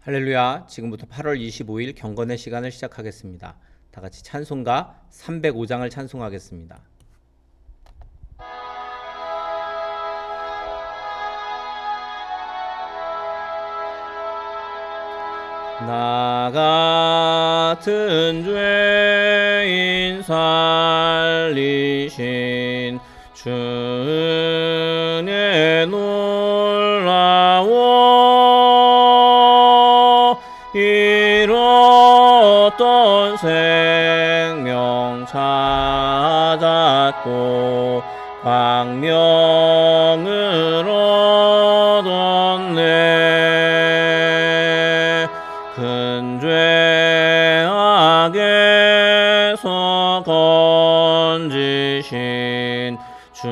할렐루야. 지금부터 8월 25일 경건의 시간을 시작하겠습니다. 다 같이 찬송가 305장을 찬송하겠습니다. 나 같은 죄인 살리신 주 은혜 놀라워 잃었던 생명 찾았고 광명을 얻었네. 큰 죄악에서 건지신 주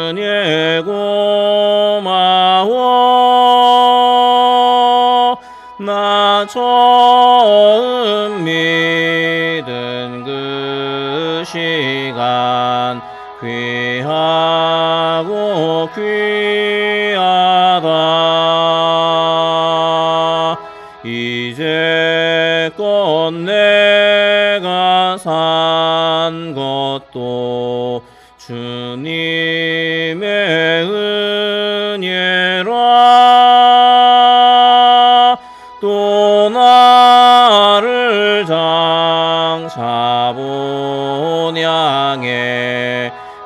은혜 고마워. 나 처음 믿은 그 시간 귀하고 귀하다. 이제껏 내가 산 것도 주님의 은혜라. 또 나를 장차 본향에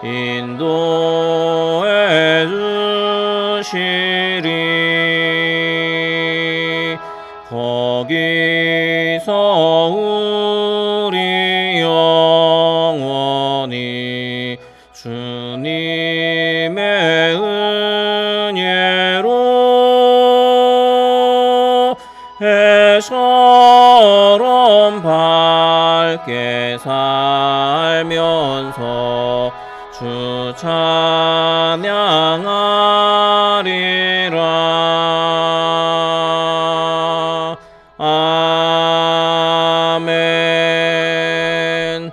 인도해 주시리. 거기서 우리 영원히 주님의 은혜로 해처럼 밝게 살면서 주 찬양하리라. 아멘.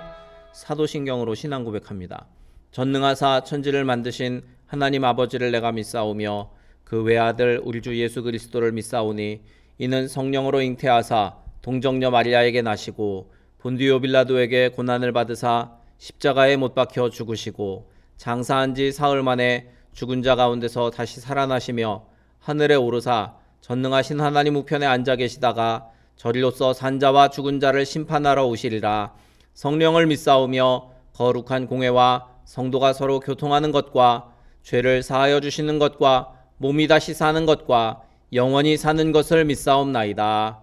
사도신경으로 신앙 고백합니다. 전능하사 천지를 만드신 하나님 아버지를 내가 믿사오며 그 외아들 우리 주 예수 그리스도를 믿사오니 이는 성령으로 잉태하사 동정녀 마리아에게 나시고 본디오 빌라도에게 고난을 받으사 십자가에 못 박혀 죽으시고 장사한 지 사흘 만에 죽은 자 가운데서 다시 살아나시며 하늘에 오르사 전능하신 하나님 우편에 앉아 계시다가 저리로서 산자와 죽은 자를 심판하러 오시리라. 성령을 믿사오며 거룩한 공회와 성도가 서로 교통하는 것과 죄를 사하여 주시는 것과 몸이 다시 사는 것과 영원히 사는 것을 믿사옵나이다.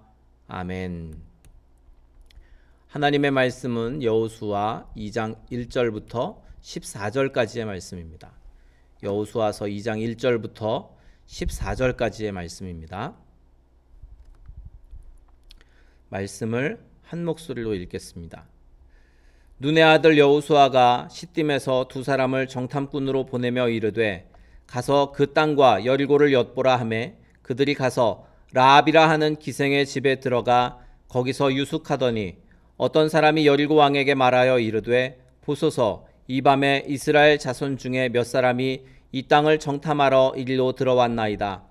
아멘. 하나님의 말씀은 여호수아 2장 1절부터 14절까지의 말씀입니다. 여호수아서 2장 1절부터 14절까지의 말씀입니다. 말씀을 한 목소리로 읽겠습니다. 눈의 아들 여호수아가 시딤에서 두 사람을 정탐꾼으로 보내며 이르되 가서 그 땅과 여리고를 엿보라 하매 그들이 가서 라합이라 하는 기생의 집에 들어가 거기서 유숙하더니 어떤 사람이 여리고 왕에게 말하여 이르되 보소서 이 밤에 이스라엘 자손 중에 몇 사람이 이 땅을 정탐하러 이리로 들어왔나이다.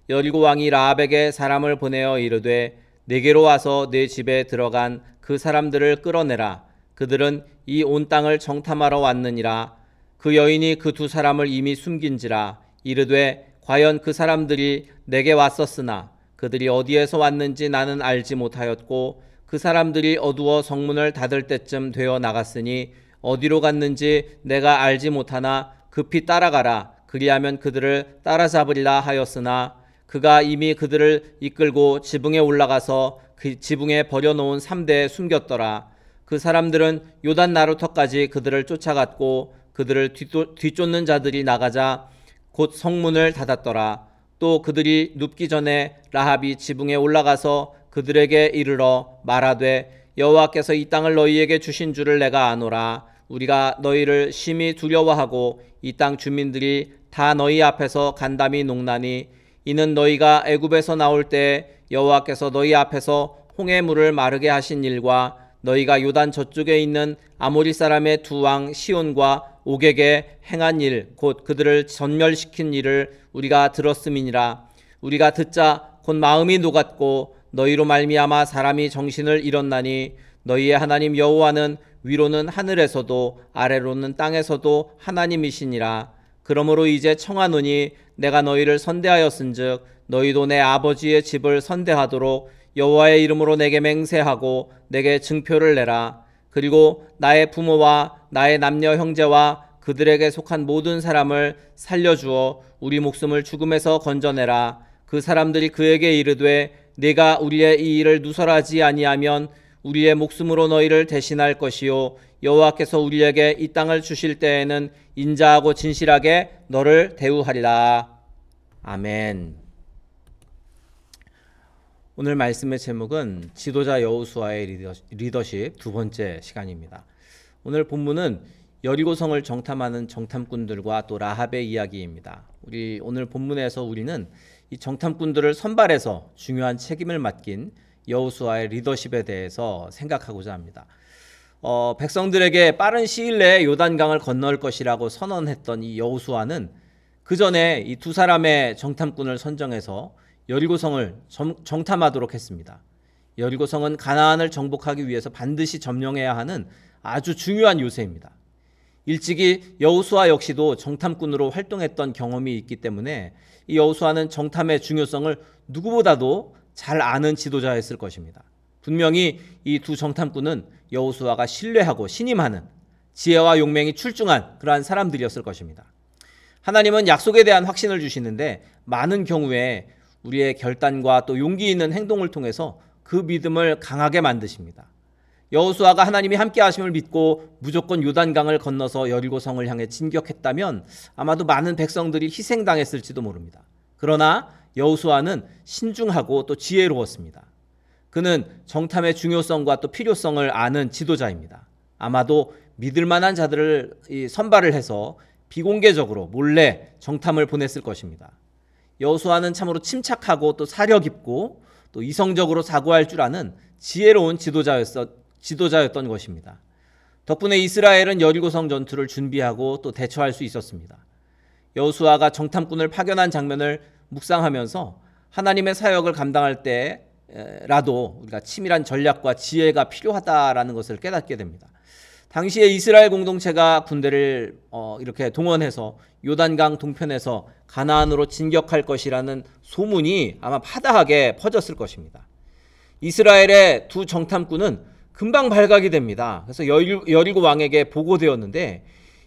여리고 왕이 라합에게 사람을 보내어 이르되 내게로 와서 내 집에 들어간 그 사람들을 끌어내라. 그들은 이 온 땅을 정탐하러 왔느니라. 그 여인이 그 두 사람을 이미 숨긴지라. 이르되 과연 그 사람들이 내게 왔었으나 그들이 어디에서 왔는지 나는 알지 못하였고 그 사람들이 어두워 성문을 닫을 때쯤 되어 나갔으니 어디로 갔는지 내가 알지 못하나 급히 따라가라. 그리하면 그들을 따라잡으리라 하였으나 그가 이미 그들을 이끌고 지붕에 올라가서 그 지붕에 버려놓은 삼대에 숨겼더라. 그 사람들은 요단 나루터까지 그들을 쫓아갔고 그들을 뒤쫓는 자들이 나가자 곧 성문을 닫았더라. 또 그들이 눕기 전에 라합이 지붕에 올라가서 그들에게 이르러 말하되 여호와께서 이 땅을 너희에게 주신 줄을 내가 아노라. 우리가 너희를 심히 두려워하고 이 땅 주민들이 다 너희 앞에서 간담이 농나니 이는 너희가 애굽에서 나올 때 여호와께서 너희 앞에서 홍해 물을 마르게 하신 일과 너희가 요단 저쪽에 있는 아모리 사람의 두 왕 시온과 옥에게 행한 일 곧 그들을 전멸시킨 일을 우리가 들었음이니라. 우리가 듣자 곧 마음이 녹았고 너희로 말미암아 사람이 정신을 잃었나니 너희의 하나님 여호와는 위로는 하늘에서도 아래로는 땅에서도 하나님이시니라. 그러므로 이제 청하노니 내가 너희를 선대하였은즉 너희도 내 아버지의 집을 선대하도록 여호와의 이름으로 내게 맹세하고 내게 증표를 내라. 그리고 나의 부모와 나의 남녀 형제와 그들에게 속한 모든 사람을 살려주어 우리 목숨을 죽음에서 건져내라. 그 사람들이 그에게 이르되 네가 우리의 이 일을 누설하지 아니하면 우리의 목숨으로 너희를 대신할 것이요 여호와께서 우리에게 이 땅을 주실 때에는 인자하고 진실하게 너를 대우하리라. 아멘. 오늘 말씀의 제목은 지도자 여호수아의 리더십 두 번째 시간입니다. 오늘 본문은 여리고성을 정탐하는 정탐꾼들과 또 라합의 이야기입니다. 오늘 본문에서 우리는 이 정탐꾼들을 선발해서 중요한 책임을 맡긴 여호수아의 리더십에 대해서 생각하고자 합니다. 백성들에게 빠른 시일 내에 요단강을 건널 것이라고 선언했던 이 여호수아는 그 전에 이 두 사람의 정탐꾼을 선정해서 여리고성을 정탐하도록 했습니다. 여리고성은 가나안을 정복하기 위해서 반드시 점령해야 하는 아주 중요한 요새입니다. 일찍이 여호수아 역시도 정탐꾼으로 활동했던 경험이 있기 때문에 이 여호수아는 정탐의 중요성을 누구보다도 잘 아는 지도자였을 것입니다. 분명히 이 두 정탐꾼은 여호수아가 신뢰하고 신임하는 지혜와 용맹이 출중한 그러한 사람들이었을 것입니다. 하나님은 약속에 대한 확신을 주시는데 많은 경우에 우리의 결단과 또 용기 있는 행동을 통해서 그 믿음을 강하게 만드십니다. 여호수아가 하나님이 함께 하심을 믿고 무조건 요단강을 건너서 여리고성을 향해 진격했다면 아마도 많은 백성들이 희생당했을지도 모릅니다. 그러나 여호수아는 신중하고 또 지혜로웠습니다. 그는 정탐의 중요성과 또 필요성을 아는 지도자입니다. 아마도 믿을 만한 자들을 선발을 해서 비공개적으로 몰래 정탐을 보냈을 것입니다. 여호수아는 참으로 침착하고 또 사려 깊고 또 이성적으로 사고할 줄 아는 지혜로운 지도자였던 것입니다. 덕분에 이스라엘은 여리고성 전투를 준비하고 또 대처할 수 있었습니다. 여호수아가 정탐꾼을 파견한 장면을 묵상하면서 하나님의 사역을 감당할 때라도 우리가 치밀한 전략과 지혜가 필요하다라는 것을 깨닫게 됩니다. 당시에 이스라엘 공동체가 군대를 이렇게 동원해서 요단강 동편에서 가나안으로 진격할 것이라는 소문이 아마 파다하게 퍼졌을 것입니다. 이스라엘의 두 정탐꾼은 금방 발각이 됩니다. 그래서 여리고 왕에게 보고되었는데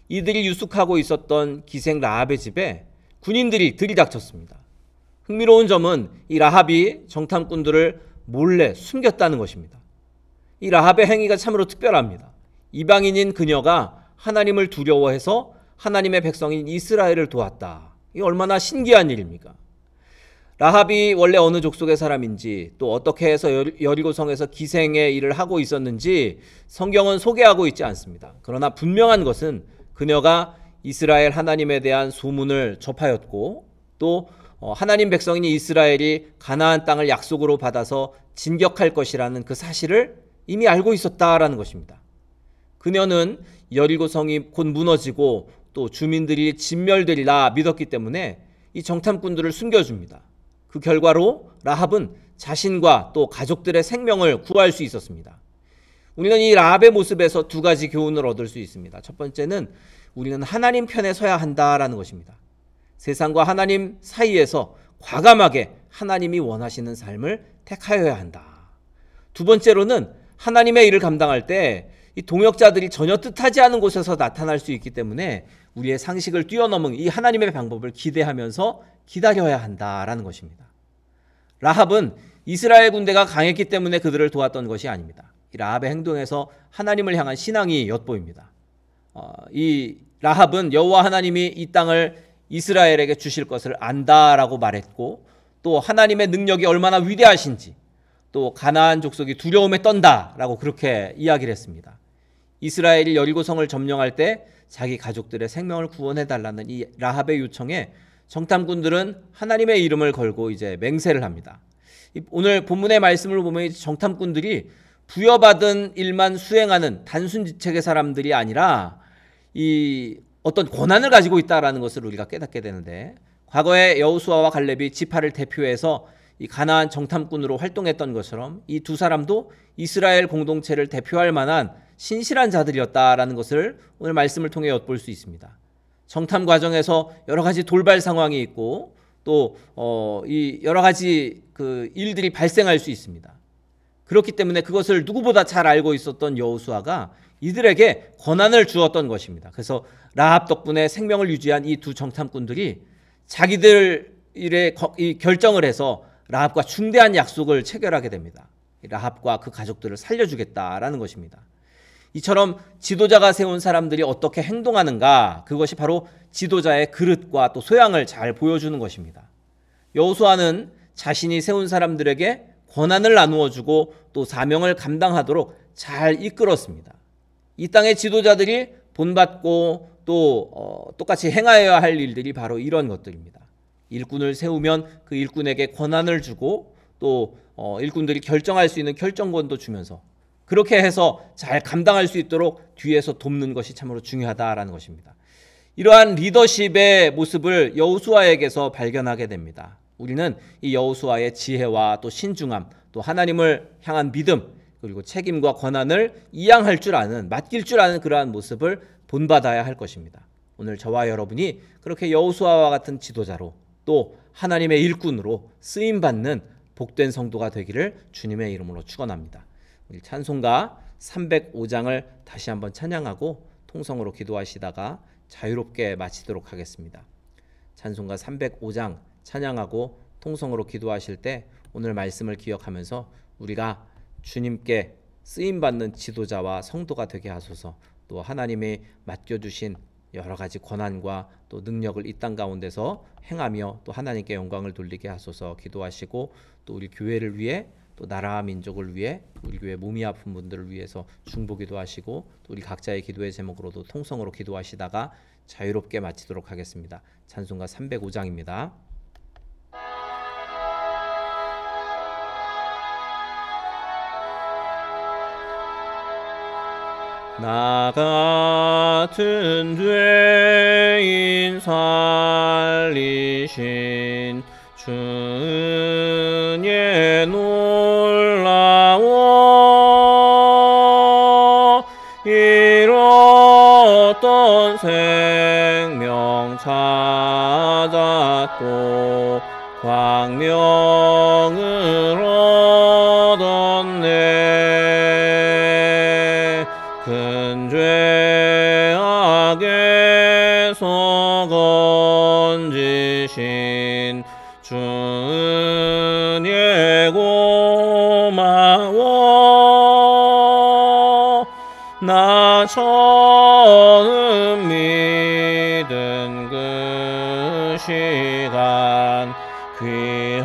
이들이 유숙하고 있었던 기생 라합의 집에 군인들이 들이닥쳤습니다. 흥미로운 점은 이 라합이 정탐꾼들을 몰래 숨겼다는 것입니다. 이 라합의 행위가 참으로 특별합니다. 이방인인 그녀가 하나님을 두려워해서 하나님의 백성인 이스라엘을 도왔다. 이게 얼마나 신기한 일입니까? 라합이 원래 어느 족속의 사람인지 또 어떻게 해서 여리고성에서 기생의 일을 하고 있었는지 성경은 소개하고 있지 않습니다. 그러나 분명한 것은 그녀가 이스라엘 하나님에 대한 소문을 접하였고 또 하나님 백성인 이스라엘이 가나안 땅을 약속으로 받아서 진격할 것이라는 그 사실을 이미 알고 있었다라는 것입니다. 그녀는 여리고성이 곧 무너지고 또 주민들이 진멸되리라 믿었기 때문에 이 정탐꾼들을 숨겨줍니다. 그 결과로 라합은 자신과 또 가족들의 생명을 구할 수 있었습니다. 우리는 이 라합의 모습에서 두 가지 교훈을 얻을 수 있습니다. 첫 번째는 우리는 하나님 편에 서야 한다라는 것입니다. 세상과 하나님 사이에서 과감하게 하나님이 원하시는 삶을 택하여야 한다. 두 번째로는 하나님의 일을 감당할 때 이 동역자들이 전혀 뜻하지 않은 곳에서 나타날 수 있기 때문에 우리의 상식을 뛰어넘은 이 하나님의 방법을 기대하면서 기다려야 한다라는 것입니다. 라합은 이스라엘 군대가 강했기 때문에 그들을 도왔던 것이 아닙니다. 이 라합의 행동에서 하나님을 향한 신앙이 엿보입니다. 이 라합은 여호와 하나님이 이 땅을 이스라엘에게 주실 것을 안다라고 말했고 또 하나님의 능력이 얼마나 위대하신지 또 가나안 족속이 두려움에 떤다라고 그렇게 이야기를 했습니다. 이스라엘이 여리고성을 점령할 때 자기 가족들의 생명을 구원해달라는 이 라합의 요청에 정탐꾼들은 하나님의 이름을 걸고 이제 맹세를 합니다. 오늘 본문의 말씀을 보면 정탐꾼들이 부여받은 일만 수행하는 단순 지책의 사람들이 아니라 이 어떤 권한을 가지고 있다라는 것을 우리가 깨닫게 되는데 과거에 여호수아와 갈렙이 지파를 대표해서 이 가나안 정탐꾼으로 활동했던 것처럼 이 두 사람도 이스라엘 공동체를 대표할 만한 신실한 자들이었다라는 것을 오늘 말씀을 통해 엿볼 수 있습니다. 정탐 과정에서 여러 가지 돌발 상황이 있고 또 이 여러 가지 그 일들이 발생할 수 있습니다. 그렇기 때문에 그것을 누구보다 잘 알고 있었던 여호수아가 이들에게 권한을 주었던 것입니다. 그래서 라합 덕분에 생명을 유지한 이 두 정탐꾼들이 자기들 일에 결정을 해서 라합과 중대한 약속을 체결하게 됩니다. 라합과 그 가족들을 살려주겠다라는 것입니다. 이처럼 지도자가 세운 사람들이 어떻게 행동하는가, 그것이 바로 지도자의 그릇과 또 소양을 잘 보여주는 것입니다. 여호수아는 자신이 세운 사람들에게 권한을 나누어 주고 또 사명을 감당하도록 잘 이끌었습니다. 이 땅의 지도자들이 본받고 또 똑같이 행하여야 할 일들이 바로 이런 것들입니다. 일꾼을 세우면 그 일꾼에게 권한을 주고 또 일꾼들이 결정할 수 있는 결정권도 주면서 그렇게 해서 잘 감당할 수 있도록 뒤에서 돕는 것이 참으로 중요하다라는 것입니다. 이러한 리더십의 모습을 여호수아에게서 발견하게 됩니다. 우리는 이 여호수아의 지혜와 또 신중함, 또 하나님을 향한 믿음, 그리고 책임과 권한을 이양할 줄 아는, 맡길 줄 아는 그러한 모습을 본받아야 할 것입니다. 오늘 저와 여러분이 그렇게 여호수아와 같은 지도자로 또 하나님의 일꾼으로 쓰임받는 복된 성도가 되기를 주님의 이름으로 축원합니다. 우리 찬송가 305장을 다시 한번 찬양하고 통성으로 기도하시다가 자유롭게 마치도록 하겠습니다. 찬송가 305장 찬양하고 통성으로 기도하실 때 오늘 말씀을 기억하면서 우리가 주님께 쓰임받는 지도자와 성도가 되게 하소서. 또 하나님이 맡겨주신 여러 가지 권한과 또 능력을 이 땅 가운데서 행하며 또 하나님께 영광을 돌리게 하소서 기도하시고, 또 우리 교회를 위해 또 나라와 민족을 위해 우리 교회 몸이 아픈 분들을 위해서 중보기도 하시고, 또 우리 각자의 기도의 제목으로도 통성으로 기도하시다가 자유롭게 마치도록 하겠습니다. 찬송가 305장입니다. 나 같은 죄인 살리신 주의 놀라워 잃었던 생명 찾았고 광명을 얻었네. 큰 죄악에서 건지신 주의 고마워. 나 처음 믿은 그 시간 귀하고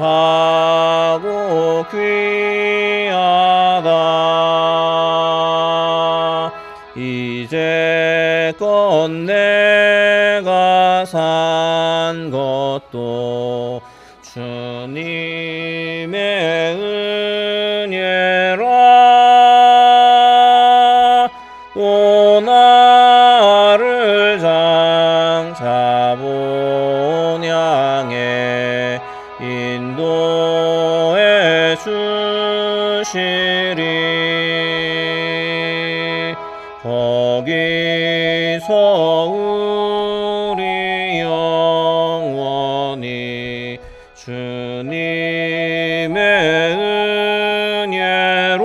귀하다. 이제껏 내가 산 것도 주님의 은혜라. 또 나를 장차 본 향해 인도해 주시리. 거기서 우리 영원히 주님의 은혜로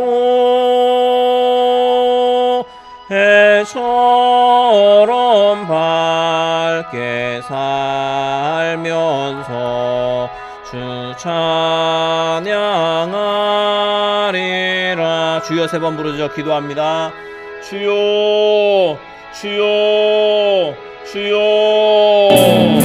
해처럼 밝게 살면서 주 찬양하리라. 주여 세 번 부르짖어 기도합니다. 주여 주여 주여